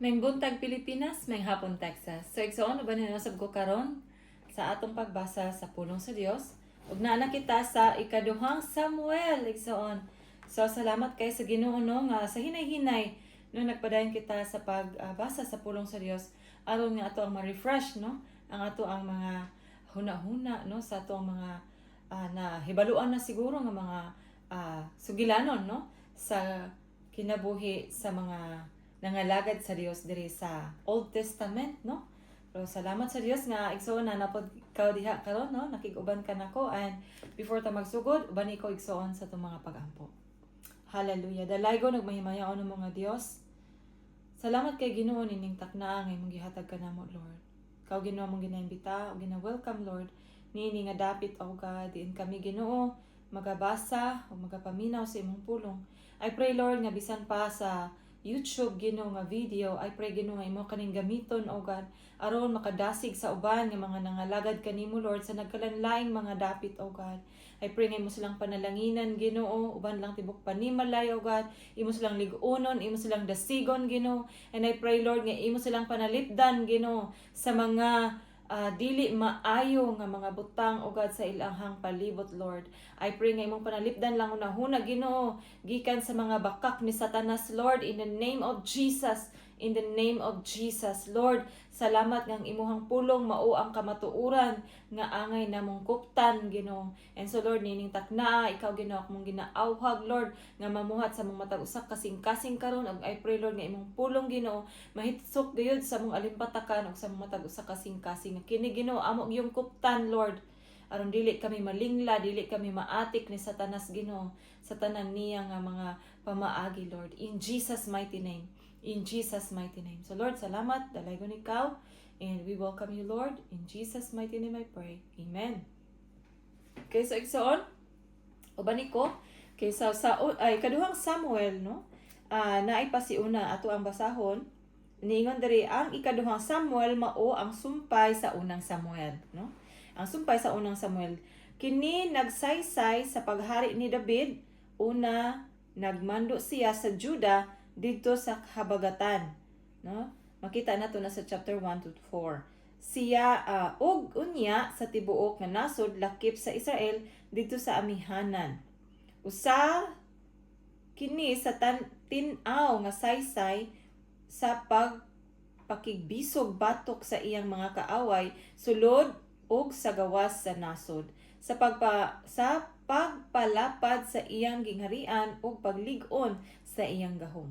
May buntag Pilipinas, may hapon Texas. So igsoon ba ninasab ko karon sa atong pagbasa sa pulong sa Dios. Ug naa kita sa ikaduhang Samuel igsoon. So salamat kay sa Ginoo no nga sa hinay-hinay no nagpadayon kita sa pagbasa sa pulong sa Dios aron nga ato ang ma-refresh no ang ato ang mga huna-huna no sa ato ang mga na hibaluan na siguro nga mga sugilanon no sa kinabuhi sa mga nangalagad sa Dios diri sa Old Testament no. Pero salamat sa Dios nga igsoon na napod ikaw diha karon no nakig-uban ka nako and before ta magsugod uban ko igsoon sa itong mga pagampo. Hallelujah. Dalaygo nagmahimayaon ng mga Dios. Salamat kay Ginoo nining takna nga imong gihatag kanamo Lord. Ikaw Ginoo mong ginaimbita o gina-welcome Lord nini nga dapit o God diin kami Ginoo magabasa o magapaminaw sa imong pulong. I pray Lord nga bisan pa sa YouTube Ginoo nga video, I pray Ginoo nga imo kaning gamiton o God aron makadasig sa uban nga mga nangalagad kanimo Lord sa nagkalanlaing mga dapit o God. I pray nga imo silang panalanginan Ginoo, uban lang tibok panimalay o God, imo silang lig-unon, imo silang dasigon Ginoo. And I pray Lord nga imo silang panalipdan Ginoo sa mga dili maayo nga mga butang o God sa ilahang palibot Lord. I pray nga imong panalipdan lang unahuna Ginoo gikan sa mga bakak ni Satanas Lord in the name of Jesus. In the name of Jesus Lord, salamat nga ang imuhang pulong mao ang kamatuuran nga angay namong kuptan Ginoo. And so Lord nining takna ikaw Ginoo akong ginaawhag Lord nga mamuhat sa mga matag usa kasing-kasing karon ug I pray Lord nga imong pulong Ginoo mahitsok gayud sa mong alimpatakan ug sa mga matag usa kasing-kasing kini Ginoo amo yung kuptan Lord aron dili kami malingla, dili kami maatik ni Satanas Ginoo sa tanan niya nga mga pamaagi Lord in Jesus mighty name. In Jesus mighty name. So Lord, salamat dalaygon ikaw and we welcome you Lord. In Jesus mighty name I pray. Amen. Okay, so igsoon uban ko kay sa kaduhang Samuel no. Naay pasiuna ato ang basahon. Niingon diri ang ikaduhang Samuel mao ang sumpay sa unang Samuel no. Ang sumpay sa unang Samuel kini nagsaysay sa paghari ni David. Una nagmando siya sa Juda dito sa habagatan no makita nato na sa chapter 1 to 4 siya og unya sa tibuok nga nasod lakip sa Israel dito sa amihanan usa kini sa tin-aw nga saysay sa pakigbisog batok sa iyang mga kaaway sulod og sa gawas sa nasod sa pagpalapad sa iyang gingharian ug paglig-on sa iyang gahom.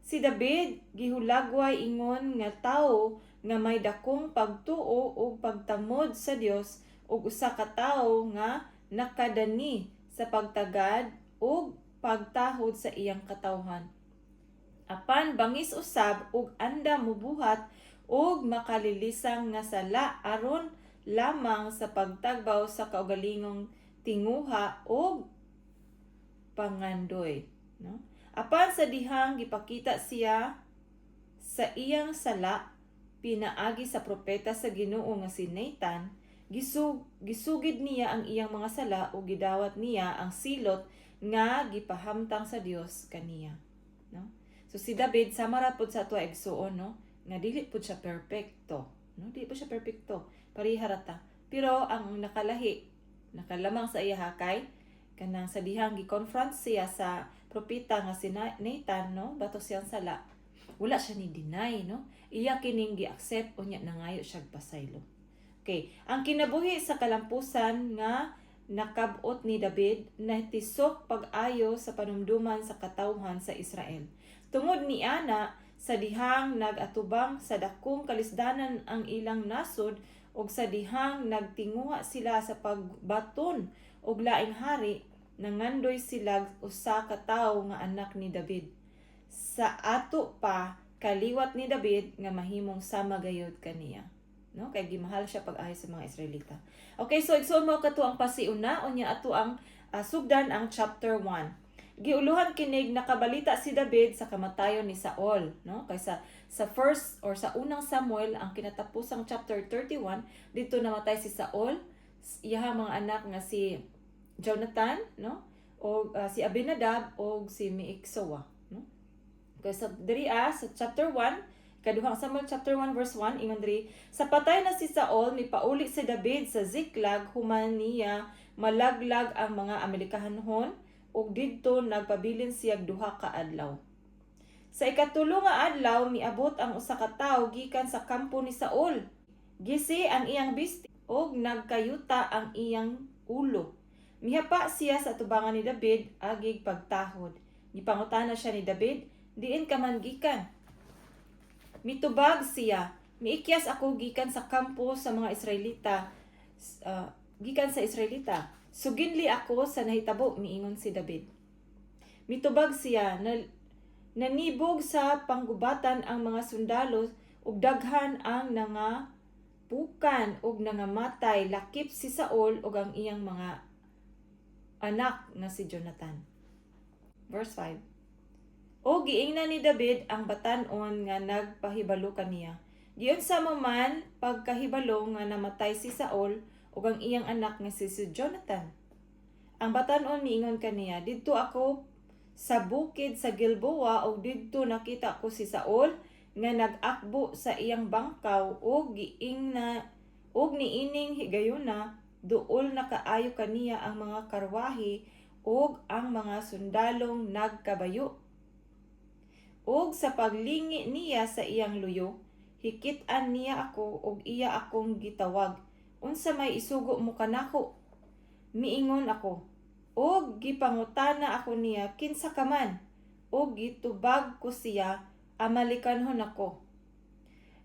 Si David gihulagway ingon nga tawo nga may dakong pagtuo ug pagtamod sa Dios ug usa ka tawo nga nakadani sa pagtagad ug pagtahod sa iyang katawhan. Apan bangis usab ug anda mubuhat ug makalilisang nga sala aron lamang sa pagtagbaw sa kaugalingong tinguha ug pangandoy no. Apan sa dihang gipakita siya sa iyang sala pinaagi sa propeta sa Ginoo nga si Nathan, gisugid niya ang iyang mga sala ug gidawat niya ang silot nga gipahamtang sa Dios kaniya no. So si David sama ra pud sa ato igsuon no nga dili pud siya perpekto no, di pa siya perpekto pareha rata pero ang nakalamang sa iya hakay kanang sa dihang gi-confront siya sa propeta nga si Nathan no batok siyang sala wala siya ni deny no iya kining gi-accept unya nangayo siya pasaylo. Okay, ang kinabuhi sa kalampusan nga nakab-ot ni David natisok pag-ayo sa panumduman sa katawhan sa Israel. Tungod ni ana sa dihang nagatubang sa dakong kalisdanan ang ilang nasod ug sa dihang nagtinguha sila sa pagbaton og laing hari nangandoy sila usa ka tawo nga anak ni David. Sa ato pa kaliwat ni David nga mahimong sama gayud kaniya. No, kay gimahal siya pag-ayo sa mga Israelita. Okay, so igsoon mo kato ang pasiuna unya ato ang sugdan ang chapter 1. Giuluhan kinig nakabalita si David sa kamatayon ni Saul, no? Kaysa sa first or sa unang Samuel ang kinatapusang chapter 31 dito namatay si Saul, iya mga anak nga si Jonathan, no? O si Abinadab o si Miiksawa, no? Kaya sa diri sa chapter 1, ikaduhang Samuel chapter 1 verse 1, ingon diri, sa patay na si Saul, mipauli si David sa Ziklag, human niya malaglag ang mga Amerikanhon, ug didto nagpabilin siya duha ka adlaw. Sa ikatulo nga adlaw, miabot ang usa ka tawo gikan sa kampo ni Saul. Gisi ang iyang bisti ug nagkayuta ang iyang ulo. Mihapa siya sa tubangan ni David agig pagtahod. Gipangutana siya ni David, diin ka man gikan? Mitubag siya, miikyas ako gikan sa kampo sa mga Israelita, gikan sa Israelita. Suginli ako sa nahitabo, miingon si David. Mitubag siya, nanibog sa panggubatan ang mga sundalo ug daghan ang nangapukan ug nangamatay, lakip si Saul ug ang iyang mga anak na si Jonathan. Verse 5. O giingnan ni David ang batan-on nga nagpahibalo kaniya. Giyon sa man pagkahibalo nga namatay si Saul ug ang iyang anak nga si Jonathan. Ang batan-on miingon kaniya, didto ako sa bukid sa Gilboa ug didto nakita ko si Saul nga nag-akbo sa iyang bangkaw ug niining higayuna duol na kaayo kaniya ang mga karwahe ug ang mga sundalong nagkabayo. Ug sa paglingi niya sa iyang luyo, hikit-an niya ako ug iya akong gitawag. Unsa may isugo mo kanako? Miingon ako. Og gipangutana ako niya, kinsa ka man? Og gitubag ko siya, amalikanhon ako.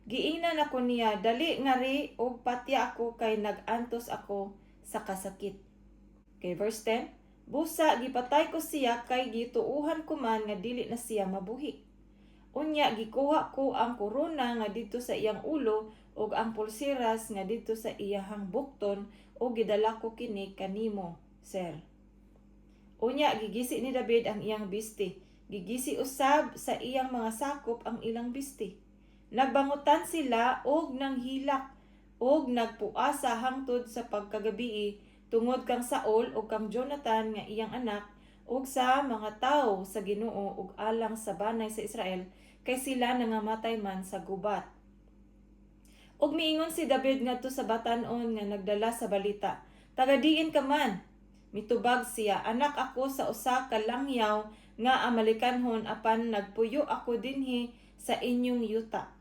Giingnan ako niya, dali ngari og patya ako kay nagantos ako sa kasakit. Okay, verse 10. Busa gipatay ko siya kay gituuhan ko man nga dili na siya mabuhi. Unya gikuha ko ang korona nga dito sa iyang ulo ug ang pulseras nga dito sa iyahang bukton ug gidala ko kini kanimo, sir. Unya gigisi ni David ang iyang bisti. Gigisi usab sa iyang mga sakop ang ilang bisti. Nagbangutan sila og nanghilak og nagpuasa hangtod sa pagkagabii tungod kang Saul ug kang Jonathan nga iyang anak ug sa mga tawo sa Ginoo ug alang sa banay sa Israel kay sila nangamatay man sa gubat. Ug miingon si David ngadto sa batan-on nga nagdala sa balita, tagadiin ka man. Mitubag siya, anak ako sa usa ka langyaw nga Amalekanhon apan nagpuyo ako dinhi sa inyong yuta.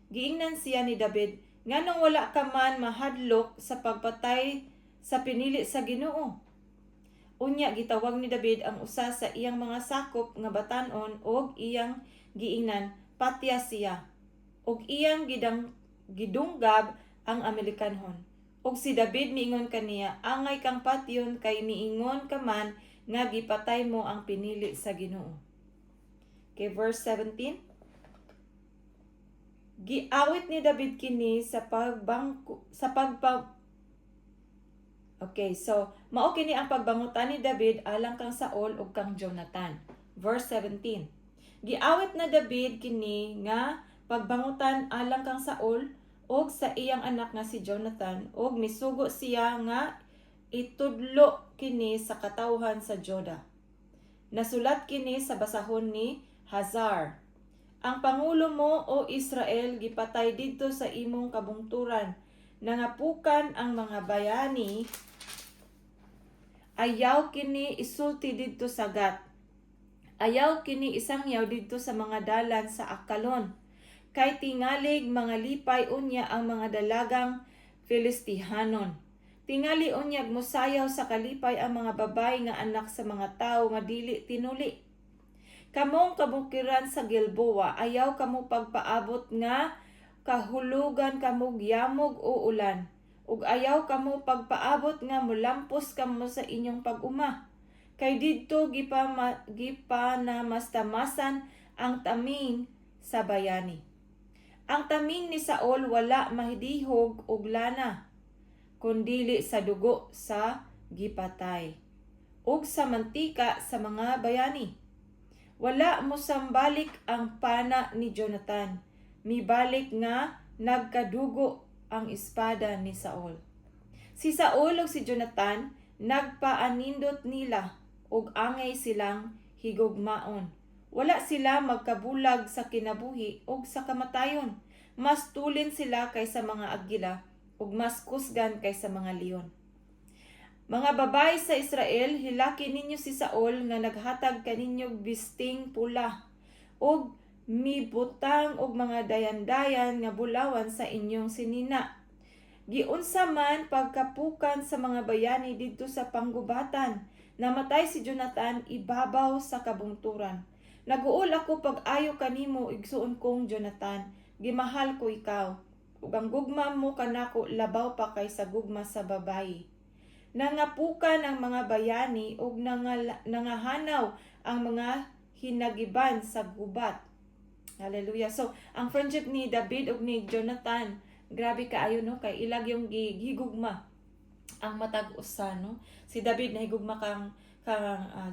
Giingnan siya ni David, nganong wala ka man mahadlok sa pagpatay sa pinili sa Ginoo? Unya gitawag ni David ang usa sa iyang mga sakop nga batan-on og iyang giingnan, patya siya. Og iyang gidunggab ang Amalekanhon. Og si David miingon kaniya, angay kang patyon kay miingon ka man nga gipatay mo ang pinili sa Ginoo. Okay, verse 17. Giawit ni David kini sa Okay, so mao kini ang pagbangutan ni David alang kang Saul ug kang Jonathan. Verse 17. Giawit na David kini nga pagbangutan alang kang Saul ug sa iyang anak nga si Jonathan ug misugo siya nga itudlo kini sa katawhan sa Joda. Nasulat kini sa basahon ni Hazar. Ang pangulo mo o Israel gipatay didto sa imong kabungturan. Nangapukan ang mga bayani, ayaw kini isulti didto sa Gat. Ayaw kini isangyaw didto sa mga dalan sa Akalon. Kay tingalig mga lipay unya ang mga dalagang Filistihanon. Tingali unyag mosayaw sa kalipay ang mga babay nga anak sa mga tao nga dili tinuli. Kamong kabukiran sa Gilboa, ayaw kamo pagpaabot nga kahulugan kamo yamog o ulan. Ug ayaw kamo pagpaabot nga mulampos kamo sa inyong pag-uma. Kay didto gipanamastamasan ang taming sa bayani. Ang taming ni Saul wala mahidihog og lana, kundili sa dugo sa gipatay, ug sa mantika sa mga bayani. Wala mo sambalik ang pana ni Jonathan, mibalik nga nagkadugo ang espada ni Saul. Si Saul ug si Jonathan nagpaanindot nila ug angay silang higugmaon. wala sila magkabulag sa kinabuhi ug sa kamatayon. Mas tulin sila kaysa mga agila ug mas kusgan kaysa mga leon. Mga babae sa Israel, hilaki ninyo si Saul nga naghatag kaninyo bisting pula ug mibutang og mga dayan-dayan nga bulawan sa inyong sinina. Giunsa man pagkapukan sa mga bayani didto sa panggubatan, namatay si Jonathan ibabaw sa kabungturan. Naguol ako pag-ayo kanimo, igsuon kong Jonathan, gimahal ko ikaw, ug ang gugma mo kanako labaw pa kaysa gugma sa babayi. Nangapukan ang mga bayani ug nangahanaw ang mga hinagiban sa gubat. Hallelujah. So, ang friendship ni David ug ni Jonathan, grabe kaayo no, kay ilag yung gihigugma ang matag usa no. Si David nahigugma kang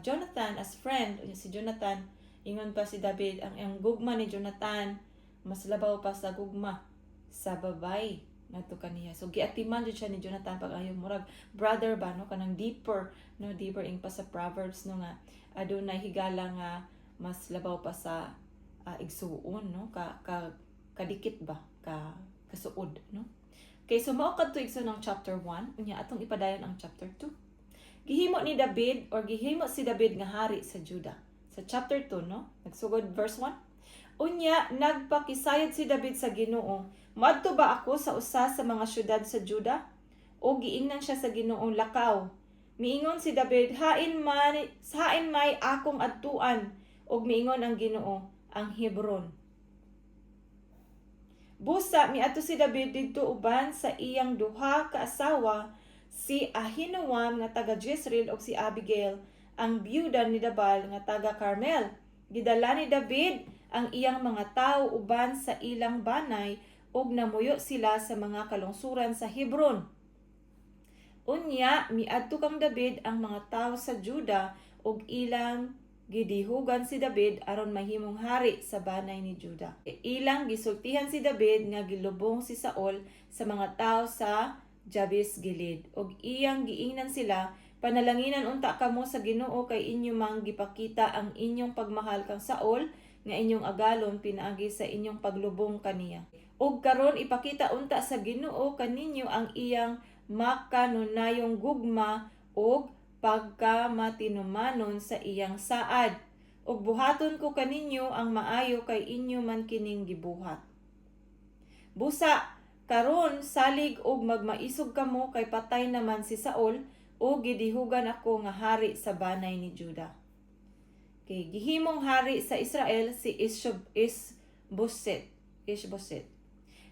Jonathan as friend. Si Jonathan, ingon pa si David, ang gugma ni Jonathan mas labaw pa sa gugma sa babay ngadto kaniya. So giatiman jud siya ni Jonathan pag-ayo, murag brother ba no, kanang deeper no, deeper ing pa sa Proverbs no, nga adunay higala nga mas labaw pa sa igsuon no, kadikit ba ka kasuod no. Kay so mao kadto igsoon ng chapter 1, unya atong ipadayon ang chapter 2. Gihimo ni David or gihimo si David nga hari sa Juda. Sa chapter 2 no, nagsugod verse 1. Unya nagpakisayod si David sa Ginoo, maadto ba ako sa usa sa mga syudad sa Juda? O giingnan siya sa Ginoong lakaw. Miingon si David, hain may akong adtuan, og miingon ang Ginoo, ang Hebron. Busa miadto si David didto uban sa iyang duha ka asawa, si Ahinoam nga taga Jezreel ug si Abigail, ang biyuda ni Nabal nga taga Carmel. Gidala ni David ang iyang mga tawo uban sa ilang banay ug namuyo sila sa mga kalungsuran sa Hebron. Unya miadto kang David ang mga tawo sa Juda ug ilang gidihugan si David aron mahimong hari sa banay ni Juda. Ilang gisultihan si David nga gilubong si Saul sa mga tawo sa Jabes Gilead ug iyang giingnan sila, panalanginan unta kamo sa Ginoo kay inyo mang gipakita ang inyong pagmahal kang Saul nga inyong agalon pinaagi sa inyong paglubong kaniya. Ug karon ipakita unta sa Ginoo kaninyo ang iyang makanunayong gugma ug pagkamatinumanon sa iyang saad. Ug buhaton ko kaninyo ang maayo kay inyo man kining gibuhat. Busa karon salig og magmaisog kamo kay patay naman si Saul o gidihugan ako nga hari sa banay ni Juda. Kay gihimong hari sa Israel si Ishboset.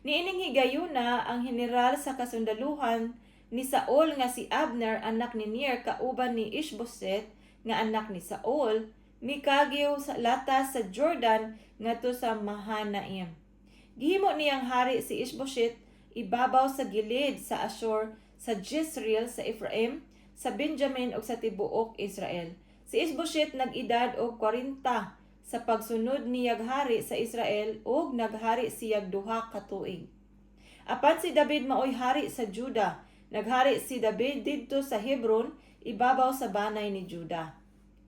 Niining higayuna ang general sa kasundaluhan ni Saul nga si Abner anak ni Ner kauban ni Ishboset nga anak ni Saul, mikagyo sa latas sa Jordan ngadto sa Mahanaim. Gihimo niyang hari si Ishboset ibabaw sa gilid sa Ashur, sa Jezreel sa Ephraim, sa Benjamin ug sa tibuok Israel. Si Ishboset nag-edad og 40 sa pagsunod niyag hari sa Israel ug naghari siyag duha ka tuig. Apan si David maoy hari sa Juda. Naghari si David didto sa Hebron ibabaw sa banay ni Juda,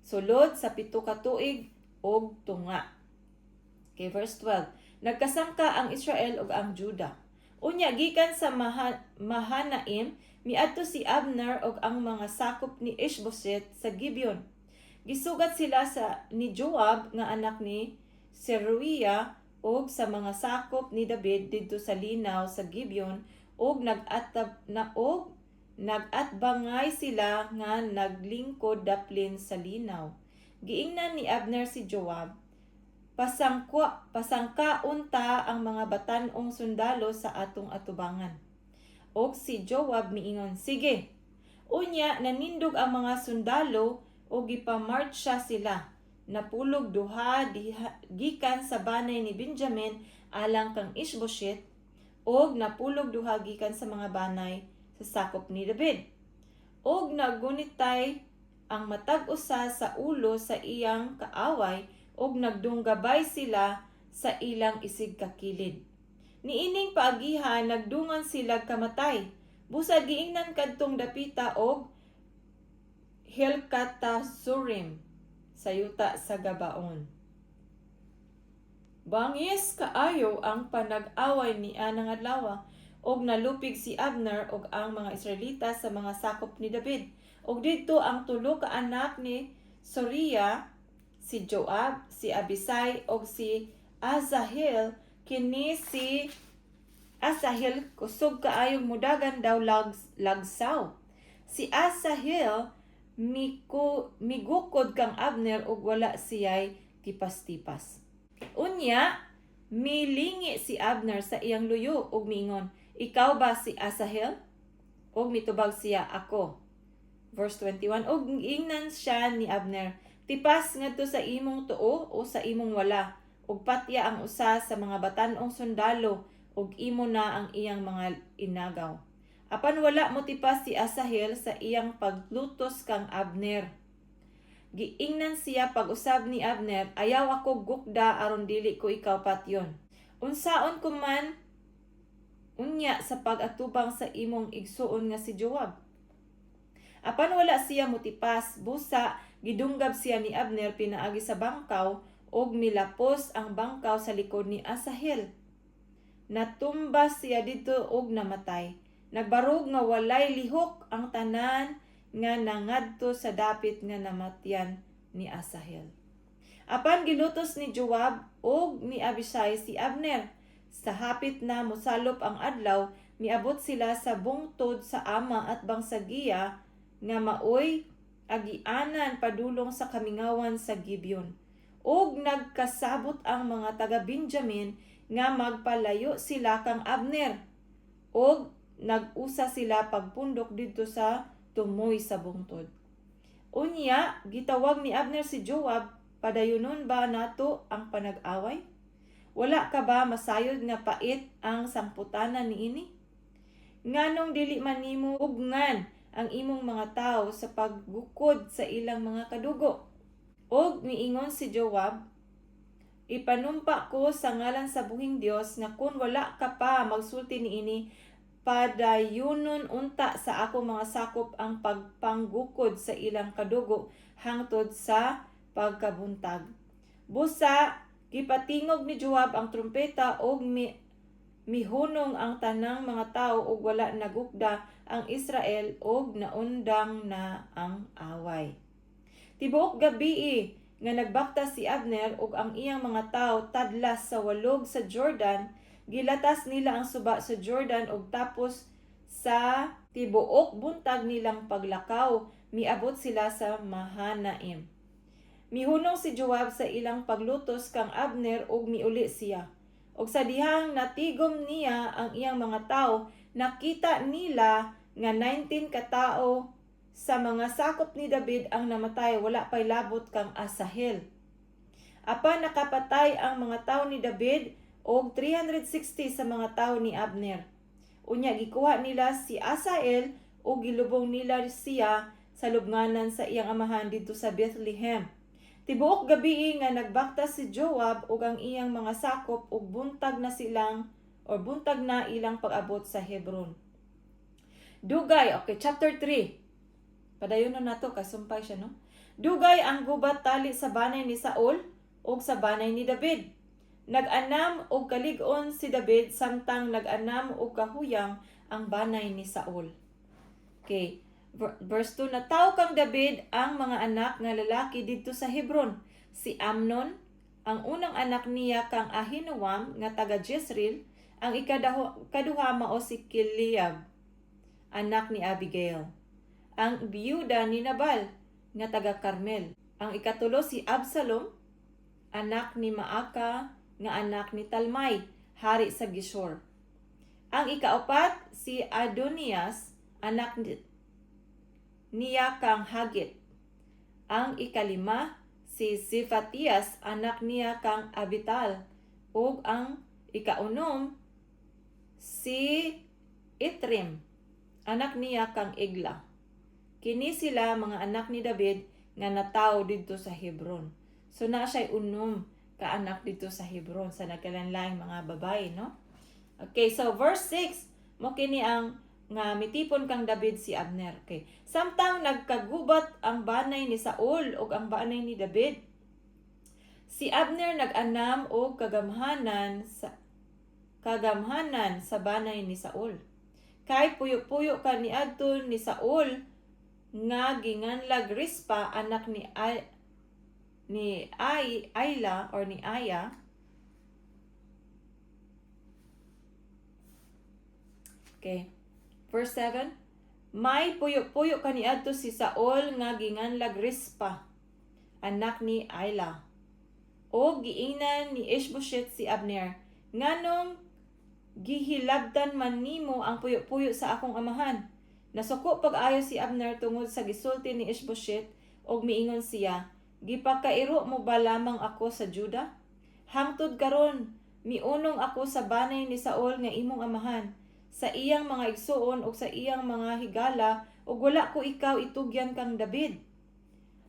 sulod sa 7 ka tuig og tunga. Okay, verse 12. Nagkasangka ang Israel ug ang Juda. Unya gikan sa Mahanaim miadto si Abner ug ang mga sakop ni Ishboset sa Gibeon. Gisugat sila ni Joab nga anak ni Seruia ug sa mga sakop ni David didto sa linaw sa Gibeon ug nagatbangay sila nga naglingkod daplin sa linaw. Giingnan ni Abner si Joab, pasangka unta ang mga batan-ong sundalo sa atong atubangan. Og si Joab miingon, sige. Unya nanindog ang mga sundalo o gipamartsya sila. Napulog duha gikan sa banay ni Benjamin alang kang Ishboset og napulog duha gikan sa mga banay sa sakop ni David. Og nagunitay ang matag usa sa ulo sa iyang kaaway og nagdunggabay sila sa ilang isig kakilid. Niining paagihan nagdungan sila kamatay. Busa giingnan kadtong dapita og Hilkatasurim sa yuta sa Gabaon. Bangis kaayo ang panag-away ni anang adlaw, og nalupig si Abner og ang mga Israelita sa mga sakop ni David. Og didto ang tulo ka anak ni Soria, si Joab, si Abisai og si Asahel. Kini si Asahel kusog kaayong mudagan daw lagsaw. Si Asahel migukod kang Abner ug wala siyay tipas-tipas. Unya, milingi si Abner sa iyang luyo ug miingon, "Ikaw ba si Asahel?" Ug mitubag siya, "Ako." Verse 21, ug ingnan siya ni Abner, "Tipas ngadto sa imong tuo o sa imong wala, ug patya ang usa sa mga batan-ong sundalo, ug imo na ang iyang mga inagaw." Apan wala mo tipas si Asahel sa iyang paglutos kang Abner. Giingnan siya pag-usab ni Abner, "Ayaw ako gukda aron dili ko ikaw patyon. Unsaon ko man unya sa pag-atubang sa imong igsuon nga si Joab?" Apan wala siya motipas, busa gidunggab siya ni Abner pinaagi sa bangkaw ug milapos ang bangkaw sa likod ni Asahel. Natumbas siya dito ug namatay. Nagbarog nga walay lihok ang tanan nga nangadto sa dapit nga namatyan ni Asahel. Apan gilutos ni Joab ug ni Abisai si Abner. Sa hapit na mosalop ang adlaw, miabot sila sa bungtod sa ama at bangsagiya nga maoy agianan padulong sa kamingawan sa Gibeon. Ug nagkasabot ang mga taga-Benjamin nga magpalayo sila kang Abner. Ug nag-usa sila pagpundok dito sa tumoy sa bungtod. Unya, gitawag ni Abner si Joab, "Padayunon ba nato ang panag-away? Wala ka ba masayod nga pait ang samputanan niini? Nganong dili man nimo ugnan ang imong mga tawo sa paggukod sa ilang mga kadugo?" Og miingon si Joab, "Ipanumpa ko sa ngalan sa buhing Dios nga kung wala ka pa magsulti niini, padayunon unta sa ako mga sakop ang pagpanggukod sa ilang kadugo hangtod sa pagkabuntag." Busa gipatingog ni Joab ang trumpeta og mihunong ang tanang mga tawo ug wala nagukda ang Israel ug naundang na ang away. Tibuok gabii nga nagbakta si Abner ug ang iyang mga tawo tadlas sa walog sa Jordan. Gilatas nila ang suba sa Jordan ug tapos sa tibuok buntag nilang paglakaw, miabot sila sa Mahanaim. Mihunong si Joab sa ilang paglutos kang Abner ug miuli siya. Ug sa dihang natigom niya ang iyang mga tawo, nakita nila nga 19 ka tawo sa mga sakop ni David ang namatay, wala pay labot kang Asahel. Apan nakapatay ang mga tawo ni David og 360 sa mga tawo ni Abner. Unya gikuha nila si Asahel ug gilubong nila siya sa lubnganan sa iyang amahan dito sa Bethlehem. Tibuok gabii nga nagbakta si Joab ug ang iyang mga sakop ug buntag na ilang pag-abot sa Hebron. Dugay, okay, chapter 3. Padayonon nato kasumpay siya, no? Dugay ang gubat tali sa banay ni Saul ug sa banay ni David. Nag-anam og kalig-on si David samtang nag-anam og kahuyang ang banay ni Saul. Okay. Verse 2, nataw kang David ang mga anak nga lalaki didto sa Hebron. Si Amnon, ang unang anak niya kang Ahinoam nga taga Jezreel, ang ikaduha mao si Kiliab, anak ni Abigail. Ang biyuda ni Nabal nga taga Carmel. Ang ikatulo si Absalom, anak ni Maaka nga anak ni Talmai, hari sa Geshur. Ang ikaapat si Adonias, anak niya kang Hagit. Ang ikalima si Zefatias, anak niya kang Abital. Ug ang ikaunom si Itrim, anak niya kang Egla. Kini sila mga anak ni David nga natawo didto sa Hebron. So na siya'y unom ka anak dito sa Hebron sa nagkalanlaing mga babae, no? Okay, so verse 6, mo kini ang nga mitipon kang David si Abner. Okay. Samtang nagkagubat ang banay ni Saul ug ang banay ni David, Si Abner nag-anam og kagamhanan sa banay ni Saul. Kay puyo-puyo kaniadto ni Saul nga ginganlag Rispa anak ni Ayla or ni Aya. Okay. Verse 7. May puyo-puyo kaniadto si Saul nga ginganlag Rispa anak ni Ayla. O giingnan ni Ishbosheth si Abner, nganong gihilabtan man nimo ang puyo-puyo sa akong amahan. Nasuko pag-ayo si Abner tungod sa gisulti ni Ishbosheth og miingon siya, gipakairo mo ba lamang ako sa Juda? Hangtod karon miunong ako sa banay ni Saul nga imong amahan, sa iyang mga igsuon ug sa iyang mga higala, ug wala ko ikaw itugyan kang David.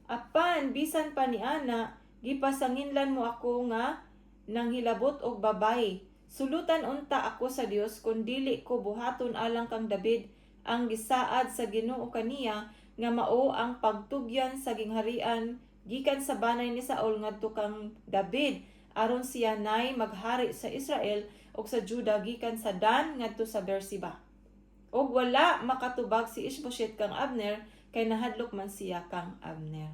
Apan bisan pa niana, gipasanginlan mo ako nga nang hilabot og babae. Sulutan unta ako sa Dios kun dili ko buhaton alang kang David ang gisaad sa Ginoo kaniya nga mao ang pagtugyan sa gingharian gikan sa banay ni Saul ngadto kang David aron siya nay maghari sa Israel ug sa Juda gikan sa Dan ngadto sa Beersheba. Og wala makatubag si Ishbosheth kang Abner kay nahadlok man siya kang Abner.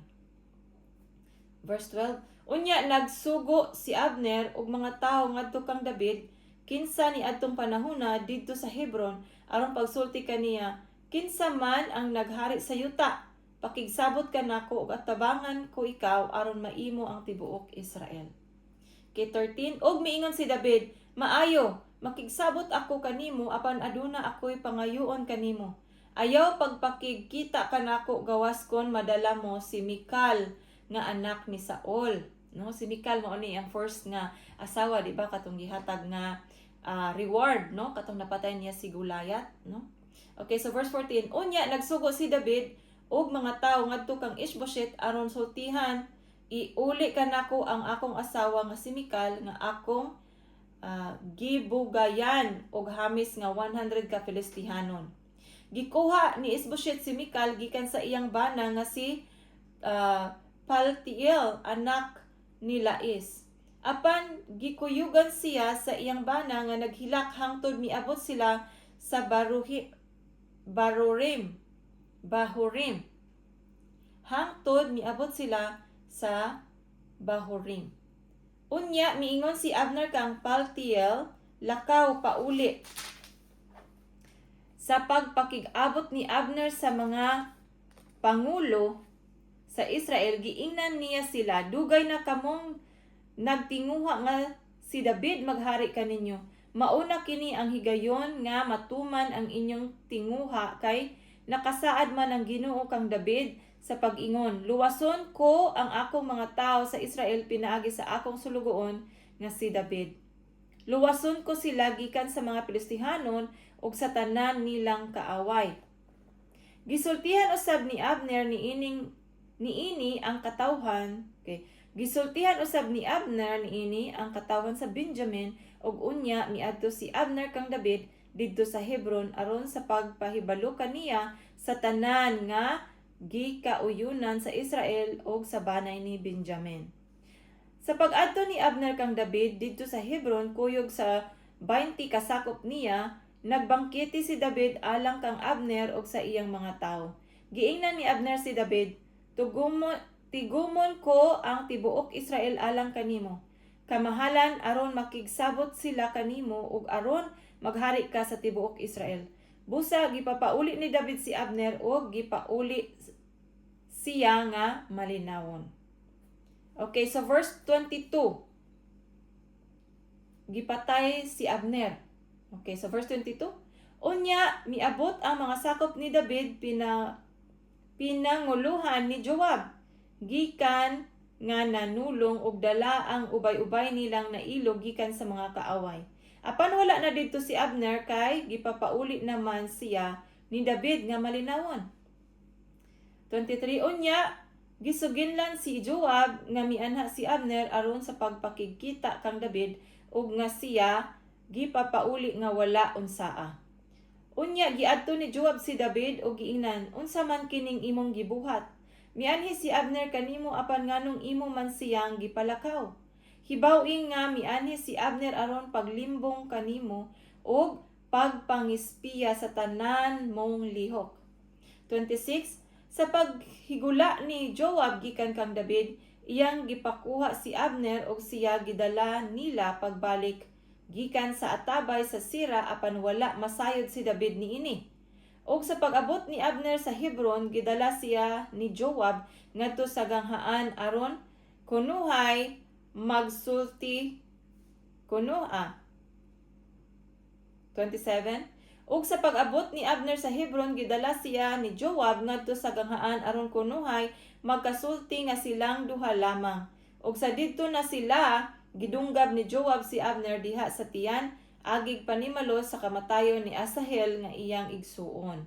Verse 12. Unya nagsugo si Abner ug mga tawo ngadto kang David kinsa ni adtong panahona didto sa Hebron aron pagsulti kaniya, kinsa man ang naghari sa yuta, pakigsabot ka nako ug atabangan ko ikaw aron maimo ang tibuok Israel. Kay 13, og miingon si David, maayo, makigsabot ako kanimo apan aduna ako'y pangayoon kanimo. Ayaw pagpakigkita kanako gawas kon madala mo si Mikal nga anak ni Saul. No, si Mikal mao ni ang first nga asawa, di ba, katong gihatag nga reward, no, katong napatay niya si Goliath, no. Okay, so verse 14, unya nagsugo si David og mga tawo ngadto kang Ishbosheth aron sultihan, iuli kanako ang akong asawa nga si Mikal nga akong gibugayan og hamis nga 100 ka Filistihanon. Gikuha ni Ishbosheth si Mikal gikan sa iyang bana nga si Paltiel anak ni Lais. Apan gikuyugan siya sa iyang bana nga naghilak hangtod miabot sila sa Bahurim. Hangtod miabot sila sa Bahurim. Unya miingon si Abner kang Paltiel, lakaw pauli. Sa pagpakig-abot ni Abner sa mga pangulo sa Israel, giingnan niya sila, dugay na kamong nagtinguha nga si David maghari kaninyo. Mauna kini ang higayon nga matuman ang inyong tinguha kay nakasaad man ang Ginoo kang David sa pag-ingon, luwason ko ang akong mga tao sa Israel pinaagi sa akong sulugoon nga si David. Luwason ko sila gikan sa mga Filistihanon ug sa tanan nilang kaaway. Gisultihan usab ni Abner niini ang katawhan, okay. Gisultihan usab ni Abner niini ang katawhan sa Benjamin ug unya miadto si Abner kang David didto sa Hebron aron sa pagpahibalo kaniya sa tanan nga gikauyunan sa Israel ug sa banay ni Benjamin. Sa pag-adto ni Abner kang David didto sa Hebron kuyog sa 20 kasakop niya, nagbangkete si David alang kang Abner ug sa iyang mga tawo. Giingnan ni Abner si David, tigumon ko ang tibuok Israel alang kanimo. Kamahalan aron makigsabot sila kanimo ug aron maghari ka sa tibuok Israel. Busa gipapauli ni David si Abner ug gipauli siya nga malinawon. Okay, so verse 22. Gipatay si Abner. Okay, so verse 22. Unya miabot ang mga sakop ni David pinanguluhan ni Joab. Gikan nga nanulong og dala ang ubay-ubay nilang nailog gikan sa mga kaaway. Apan wala na didto si Abner kay gipapauli naman siya ni David nga malinawon. 23 unya gisuginlan si Joab nga mianha si Abner aron sa pagpakigkita kang David ug nga siya gipapauli nga wala unsaa. Unya giadto ni Joab si David ug giingnan, unsa man kining imong gibuhat? Mianhi si Abner kanimo apan nganong imo man siyang gipalakaw. Hibaw-ing nga mianhi si Abner aron paglimbong kanimo og pagpangispiya sa tanan mong lihok. 26. Sa paghigula ni Joab gikan kang David, iyang gipakuha si Abner og siya gidala nila pagbalik gikan sa atabay sa Sira apan wala masayod si David niini. Og sa pag-abot ni Abner sa Hebron, gidala siya ni Joab ngadto sa ganghaan aron kunuhay magsulti kunoa. 27. Ug sa pag-abot ni Abner sa Hebron, gidala siya ni Joab ngadto sa ganghaan aron kunuhay magkasulti nga silang duha lamang. Ug sa didto na sila gidunggab ni Joab si Abner diha sa tiyan agig panimalo sa kamatayon ni Asahel nga iyang igsuon.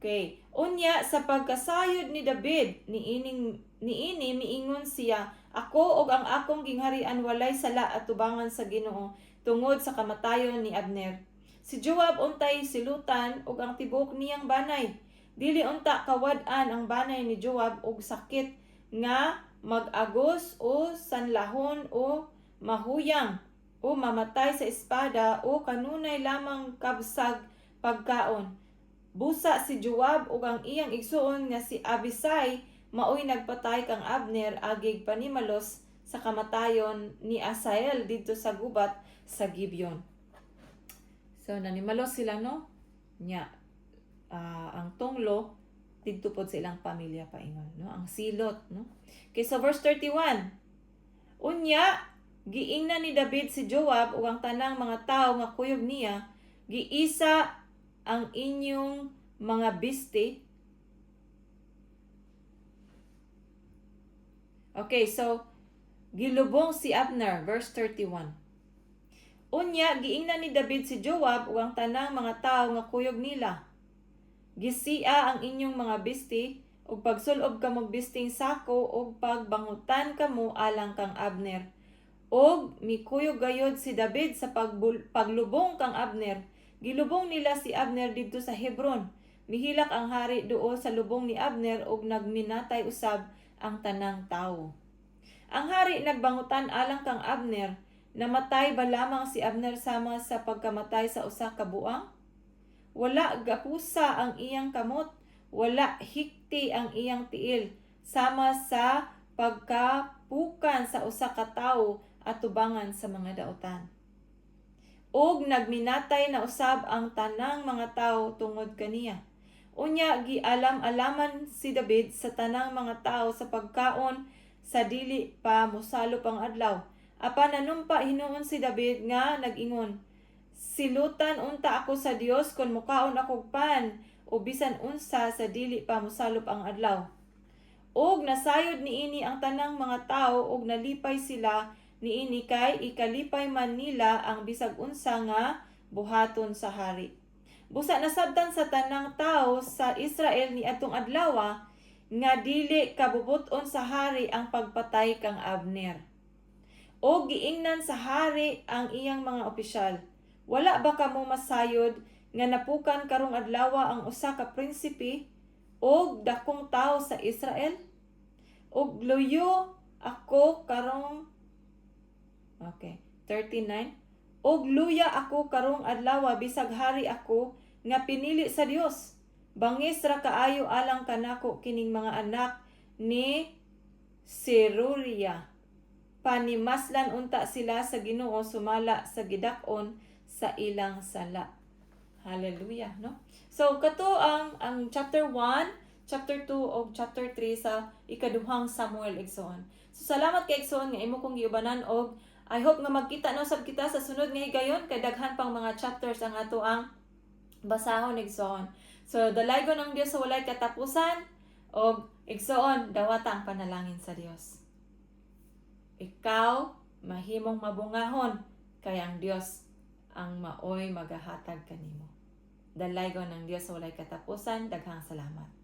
Okay. Unya sa pagkasayod ni David niini miingon siya, ako og ang akong gingharian walay sala atubangan sa Ginoo tungod sa kamatayon ni Abner. Si Joab untay silutan og ang tibuok niyang banay. Dili unta kawad-an ang banay ni Joab og sakit nga mag-agos o sanlahon o mahuyang o mamatay sa espada o kanunay lamang kabsag pagkaon. Busa si Joab ug ang iyang igsuon nga si Abisai maoy nagpatay kang Abner agig panimalos sa kamatayon ni Asahel didto sa gubat sa Gibeon. So nanimalos sila no? Nya ang tunglo didto pod sa ilang pamilya paingon no? Ang silot no? Okay, so verse 31. Unya giingnan ni David si Joab ug ang tanang mga tawo nga kuyog niya, giisa ang inyong mga biste. Okay, so gilubong si Abner, verse 31. Unya giingnan ni David si Joab ug ang tanang mga tawo nga kuyog nila, gisia ang inyong mga biste ug pagsulob kamog bisting sako ug pagbangutan kamo alang kang Abner. Og mikuyog gayod si David sa paglubong kang Abner. Gilubong nila si Abner didto sa Hebron. Mihilak ang hari duol sa lubong ni Abner ug nagminatay usab ang tanang tawo. Ang hari nagbangutan alang kang Abner, namatay ba lamang si Abner sama sa pagkamatay sa usa ka buang? Wala gapusa ang iyang kamot, wala hikti ang iyang tiil, sama sa pagkapukan sa usa ka tawo atubangan sa mga daotan. Og nagminatay na usab ang tanang mga tawo tungod kaniya. Unya gialam-alaman si David sa tanang mga tawo sa pagkaon sa dili pa mosalop ang adlaw. Apan nanumpa hinuon si David nga nag-ingon, silutan unta ako sa Dios kon mukaon ako pan o bisan unsa sa dili pa mosalop ang adlaw. Og nasayod niini ang tanang mga tawo og nalipay sila niini kay ikalipay man nila ang bisag unsa nga buhaton sa hari. Busa nasabtan sa tanang tawo sa Israel ni atong adlaw nga dili kabubuton sa hari ang pagpatay kang Abner. O giingnan sa hari ang iyang mga opisyal, wala ba kamo masayod nga napukan karong adlaw ang usa ka prinsipe og dakong tawo sa Israel? Og luyo ako karong 39. Og luya ako karong adlaw bisag hari ako nga pinili sa Dios. Bangis ra kaayo alang kanako kining mga anak ni Seruria. Panimaslan unta sila sa Ginoo sumala sa gidak-on sa ilang sala. Hallelujah, no? So kato ang chapter 1, chapter 2 ug chapter 3 sa ikaduhang Samuel igsoon. So salamat kay igsoon nga imo kong giubanan og I hope nga magkita no sab kita sa sunod nga higayon kay daghan pang mga chapters ang ato ang basahon igsoon. So dalaygon ang Dios sa walay katapusan og igsoon dawata ang panalangin sa Dios. Ikaw mahimong mabungahon kay ang Dios ang maoy magahatag kanimo. Dalaygon ang Dios sa walay katapusan, daghang salamat.